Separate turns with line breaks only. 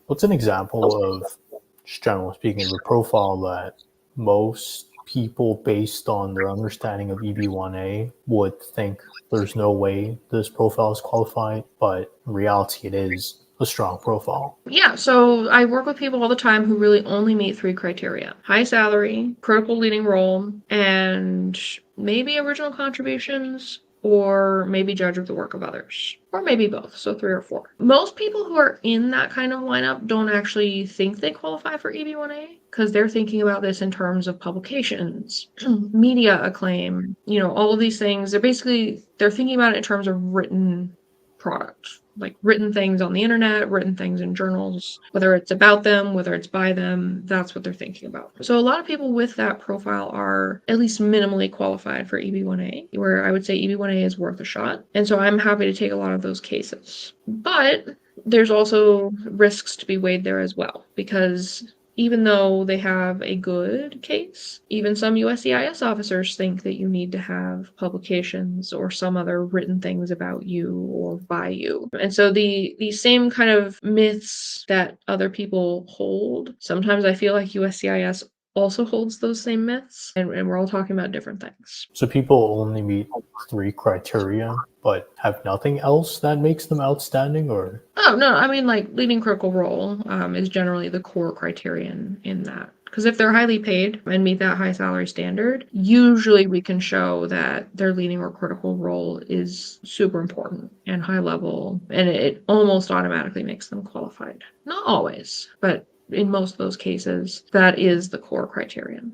What's an example of, just generally speaking, of a profile that most people, based on their understanding of EB-1A, would think there's no way this profile is qualified, but in reality, it is a strong profile?
Yeah, so I work with people all the time who really only meet 3 criteria: high salary, critical leading role, and maybe original contributions, or maybe judge of the work of others, or maybe both, so 3 or 4. Most people who are in that kind of lineup don't actually think they qualify for EB-1A because they're thinking about this in terms of publications, media acclaim, all of these things. They're thinking about it in terms of written product, like written things on the internet, written things in journals, whether it's about them, whether it's by them, that's what they're thinking about. So a lot of people with that profile are at least minimally qualified for EB-1A, where I would say EB-1A is worth a shot. And so I'm happy to take a lot of those cases. But there's also risks to be weighed there as well, because even though they have a good case, even some USCIS officers think that you need to have publications or some other written things about you or by you. And so these same kind of myths that other people hold, sometimes I feel like USCIS also holds those same myths, and we're all talking about different things.
So people only meet 3 criteria, but have nothing else that makes them outstanding, or?
Oh, no, I mean, like, leading critical role is generally the core criterion in that. Because if they're highly paid and meet that high salary standard, usually we can show that their leading or critical role is super important and high level, and it almost automatically makes them qualified. Not always, but in most of those cases, that is the core criterion.